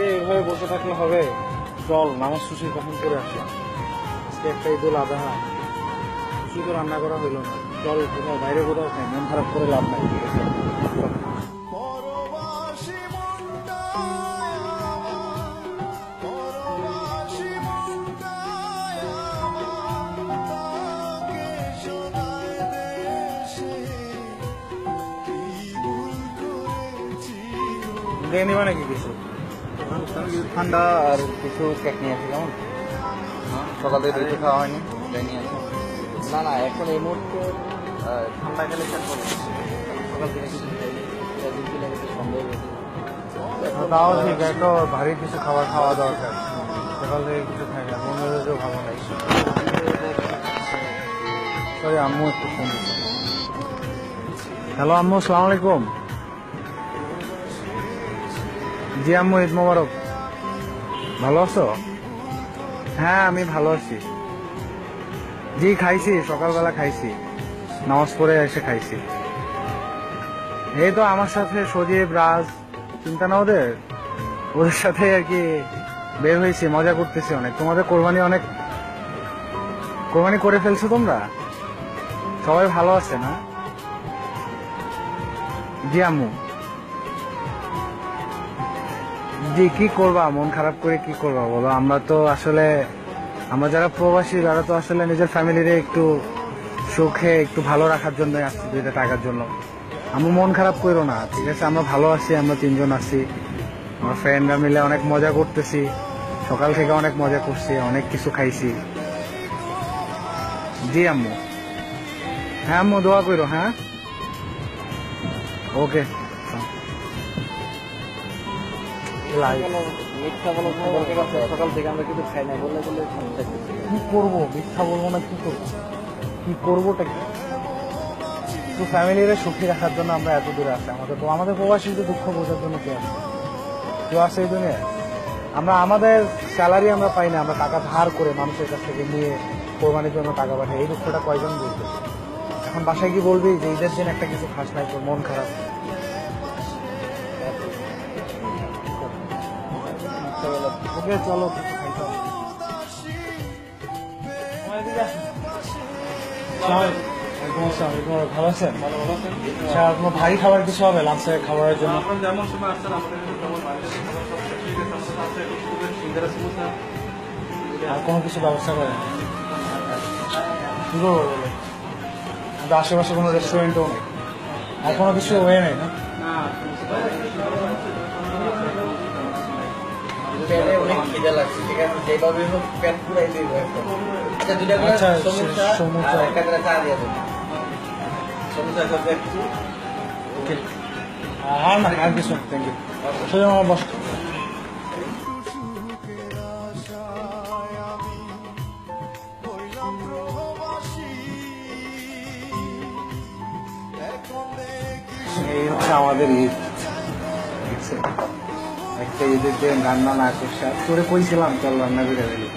এভাবে বসে থাকলে হবে? চল নামাজ সুশি কখন করে আসলাম, আজকে একটা ঈদুল আজহা, সুশি তো রান্না করা হইলো না। চল কোথাও বাইরে কোথাও খাই, মন খারাপ করে লাভ নাই। ঠিক আছে চল। দিয়ে নিবা নাকি কিছু? ঠান্ডা আর কিছু কেক নিয়ে আসি, কেমন? সকাল থেকে কিছু খাওয়া হয়নি, তাই নিয়ে আসি। না না, এখন এই মুহূর্তে ঠান্ডা খেলে শেষ করবো। সকাল থেকে কিছু খাইনি, সন্দেহ হয়েছে। তাও ঠিক, একটু ভারী কিছু খাবার খাওয়া দরকার। সকাল থেকে কিছু খাই না, মনে হলেও ভালো নাই। সরি আম্মু একটু ফোন দিচ্ছে। হ্যালো আম্মু, আসসালামু আলাইকুম। জি আম্মু, ঈদ মোবারক। ভালো আছো? হ্যাঁ আমি ভালো আছি। জি খাইছি, সকালবেলা খাইছি, নামাজ পড়ে এসে খাইছি। এই তো আমার সাথে সজীব, রাজ, চিন্তা না ওদের, ওদের সাথে আর কি বের হয়েছি, মজা করতেছি অনেক। তোমাদের কোরবানি করে ফেলছো তোমরা? সবাই ভালো আছে না? জি আম্মু। জি কি করবা, মন খারাপ করে কি করবা বলো? আমরা তো আসলে আমরা যারা প্রবাসী তারা তো আসলে নিজের ফ্যামিলিরে একটু সুখে একটু ভালো রাখার জন্য আসছি, দুইটা টাকার জন্য। আমরা মন খারাপ করো না, ঠিক আছে? আমরা ভালো আছি, আমরা তিনজন আছি, আমার ফ্রেন্ডরা মিলে অনেক মজা করতেছি, সকাল থেকে অনেক মজা করছি, অনেক কিছু খাইছি। জি আম্মু। হ্যাঁ আম্মু দোয়া করো। হ্যাঁ ওকে। মিথ্যা বলো, সকাল থেকে আমরা কিছু খাই না, বললে কি করবো? মিথ্যা বলবো না, কি করবো? কি করবোটা কি? তো ফ্যামিলিরে সুখী রাখার জন্য আমরা এত দূরে আসি। আমাদের প্রবাসীদের দুঃখ বোঝার জন্য কেউ আছে? কেউ আছে এই দুনিয়ায়? আমরা আমাদের স্যালারি আমরা পাই না, আমরা টাকা ধার করে মানুষের কাছ থেকে নিয়ে কোরবানির জন্য টাকা পাঠাই। এই দুঃখটা কয়জন বুঝবে? এখন বাসায় কি বলবি যে ঈদের দিন একটা কিছু খাস নাই, তোর মন খারাপ? ওকে চলো কিছু খাইতে হবে। ভালো আছেন? আচ্ছা কোনো ভারী খাবার কিছু হবে লাঞ্চে খাবারের জন্য? আর কোনো কিছু ব্যবস্থা করেন? কি করবো বলো? আমাদের আশেপাশে কোনো রেস্টুরেন্টও নেই, আর কোনো কিছু ওয়ে নেই না? অনেক খিদে লাগছে, ঠিক আছে? যেভাবে হোক পেট পুরাই দিব একটা। আচ্ছা দুইটা করে আচ্ছা, সমুচা আর একটা করে চা দিয়ে দেবো। সমুচা সাথে একটু ওকে। আর না, আর কিছু থ্যাংক ইউ। সোজা আমার বস। এই হচ্ছে আমাদের ঈদ, ঠিক আছে? একটা ঈদের দিন রান্না না করছে, তোরে কইছিলাম চল রান্না করে ফেলি।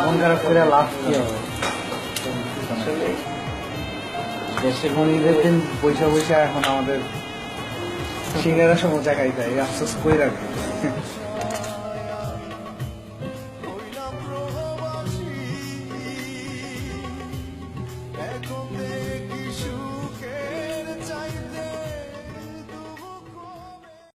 মন খারাপ করে লাভ কি হবে? আসলে দেশে কোন ঈদের দিন পয়সা পয়সা এখন আমাদের সিঙ্গারা সমুচা খাইতে হয়, আফসোস করে রাখবে।